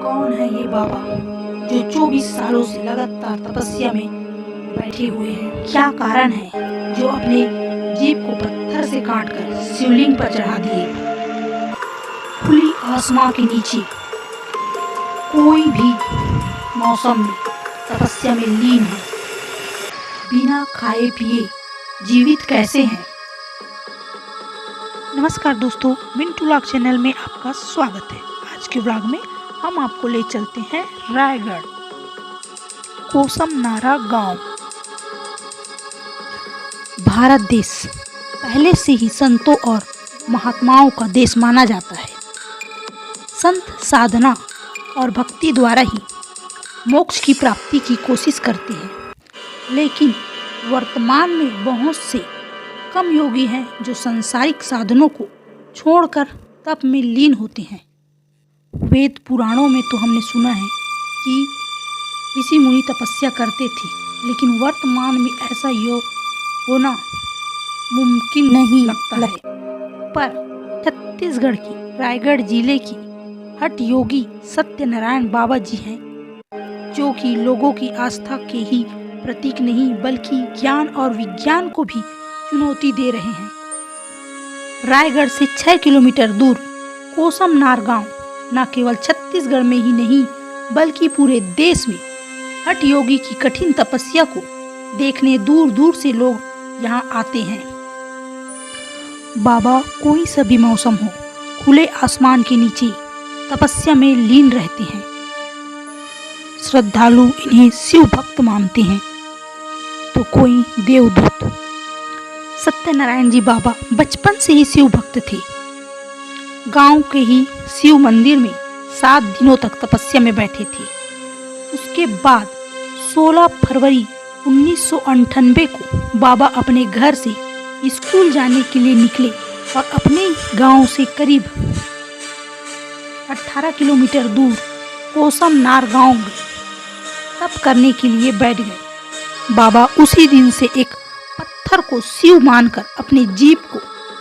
कौन है ये बाबा जो 24 सालों से लगातार तपस्या में बैठे हुए हैं? क्या कारण है जो अपने जीभ को पत्थर से काटकर शिवलिंग पर चढ़ा दिए? खुली आसमां के नीचे कोई भी मौसम में तपस्या में लीन है, बिना खाए पिए जीवित कैसे हैं? नमस्कार दोस्तों, मिंटू व्लॉग चैनल में आपका स्वागत है। आज के व्लॉग में हम आपको ले चलते हैं रायगढ़ कोसम नारा गांव। भारत देश पहले से ही संतों और महात्माओं का देश माना जाता है। संत साधना और भक्ति द्वारा ही मोक्ष की प्राप्ति की कोशिश करते हैं, लेकिन वर्तमान में बहुत से कम योगी हैं जो सांसारिक साधनों को छोड़कर तप में लीन होते हैं। वेद पुराणों में तो हमने सुना है कि ऋषि मुनि तपस्या करते थे, लेकिन वर्तमान में ऐसा योग होना मुमकिन नहीं लगता है। पर छत्तीसगढ़ की रायगढ़ जिले की हठ योगी सत्यनारायण बाबा जी हैं, जो कि लोगों की आस्था के ही प्रतीक नहीं बल्कि ज्ञान और विज्ञान को भी चुनौती दे रहे हैं। रायगढ़ से 6 किलोमीटर दूर कोसम नार गांव न केवल छत्तीसगढ़ में ही नहीं बल्कि पूरे देश में हठ योगी की कठिन तपस्या को देखने दूर दूर से लोग यहाँ आते हैं। बाबा कोई सा भी मौसम हो, खुले आसमान के नीचे तपस्या में लीन रहते हैं। श्रद्धालु इन्हें शिव भक्त मानते हैं तो कोई देवदूत। सत्यनारायण जी बाबा बचपन से ही शिव भक्त थे। गांव के ही शिव मंदिर में 7 दिनों तक तपस्या में बैठे थे। उसके बाद 16 फरवरी 1998 को बाबा अपने घर से स्कूल जाने के लिए निकले और अपने गांव से करीब 18 किलोमीटर दूर कोसम नार गांव में तप करने के लिए बैठ गए। बाबा उसी दिन से एक पत्थर को शिव मानकर अपने जीभ को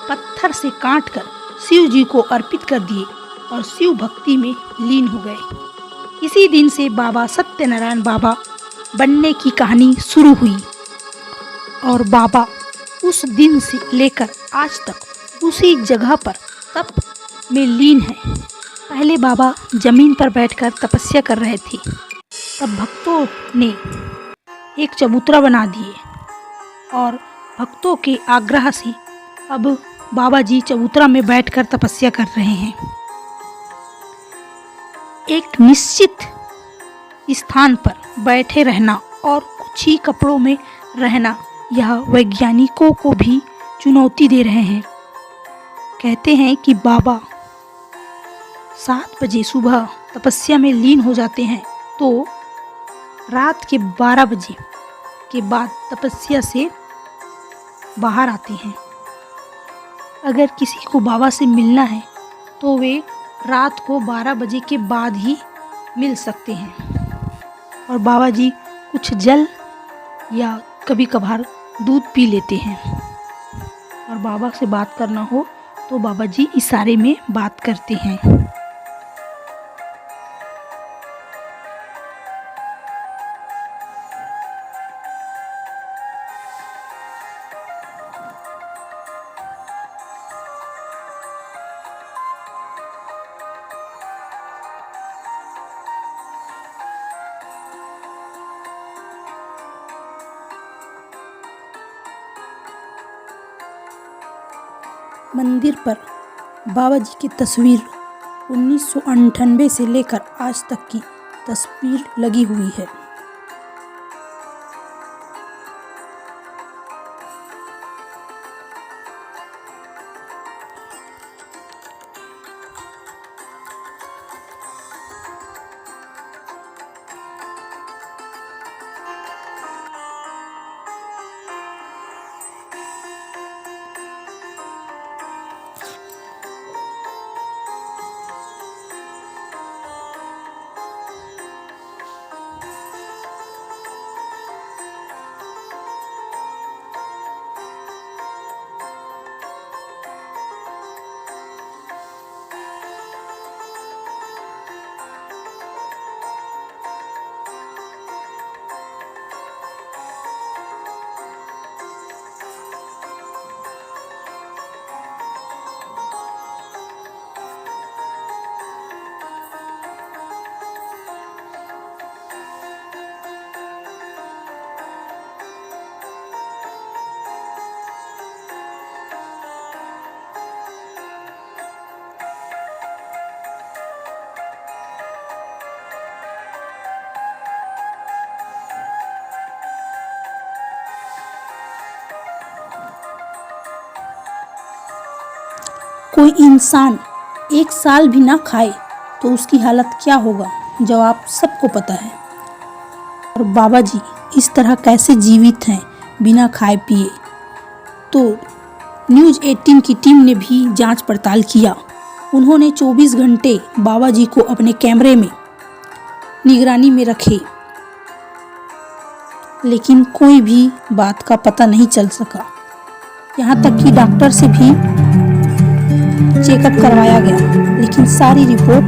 पत्थर से काटकर शिव जी को अर्पित कर दिए और शिव भक्ति में लीन हो गए। इसी दिन से बाबा सत्यनारायण बाबा बनने की कहानी शुरू हुई और बाबा उस दिन से लेकर आज तक उसी जगह पर तप में लीन है। पहले बाबा जमीन पर बैठकर तपस्या कर रहे थे, तब भक्तों ने एक चबूतरा बना दिए और भक्तों के आग्रह से अब बाबा जी चबूतरा में बैठकर तपस्या कर रहे हैं। एक निश्चित स्थान पर बैठे रहना और कुछ ही कपड़ों में रहना यह वैज्ञानिकों को भी चुनौती दे रहे हैं। कहते हैं कि बाबा 7 बजे सुबह तपस्या में लीन हो जाते हैं तो रात के 12 बजे के बाद तपस्या से बाहर आते हैं। अगर किसी को बाबा से मिलना है तो वे रात को 12 बजे के बाद ही मिल सकते हैं और बाबा जी कुछ जल या कभी कभार दूध पी लेते हैं। और बाबा से बात करना हो तो बाबा जी इशारे में बात करते हैं। मंदिर पर बाबा जी की तस्वीर 1998 से लेकर आज तक की तस्वीर लगी हुई है। कोई इंसान 1 साल भी ना खाए तो उसकी हालत क्या होगा, जवाब सबको पता है। और बाबा जी इस तरह कैसे जीवित हैं बिना खाए पिए? तो न्यूज़ 18 की टीम ने भी जांच पड़ताल किया। उन्होंने 24 घंटे बाबा जी को अपने कैमरे में निगरानी में रखे, लेकिन कोई भी बात का पता नहीं चल सका। यहाँ तक कि डॉक्टर से भी चेकअप करवाया गया, लेकिन सारी रिपोर्ट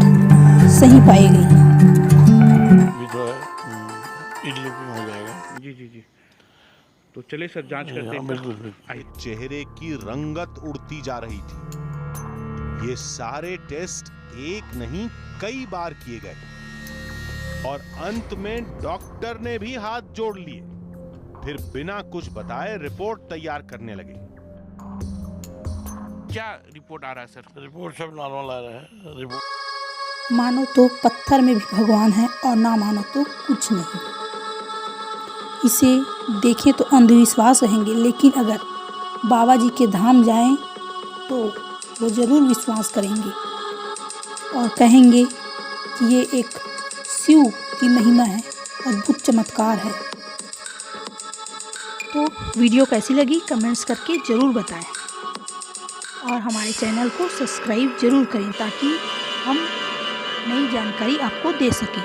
सही पाई गई। भी जो है इडली भी हो जाएगा। जी जी जी। तो चलिए सर जांच करते हैं। बिल्कुल बिल्कुल। आइए। चेहरे की रंगत उड़ती जा रही थी। ये सारे टेस्ट एक नहीं कई बार किए गए और अंत में डॉक्टर ने भी हाथ जोड़ लिए, फिर बिना कुछ बताए रिपोर्ट तैयार करने लगे। क्या रिपोर्ट आ रहा है सर? रिपोर्ट सब नॉर्मल आ रहा है। रिपोर्ट मानो तो पत्थर में भी भगवान है और ना मानो तो कुछ नहीं। इसे देखें तो अंधविश्वास रहेंगे, लेकिन अगर बाबा जी के धाम जाएं तो वो ज़रूर विश्वास करेंगे और कहेंगे कि ये एक शिव की महिमा है, अद्भुत चमत्कार है। तो वीडियो कैसी लगी कमेंट्स करके ज़रूर बताएं और हमारे चैनल को सब्सक्राइब ज़रूर करें ताकि हम नई जानकारी आपको दे सकें।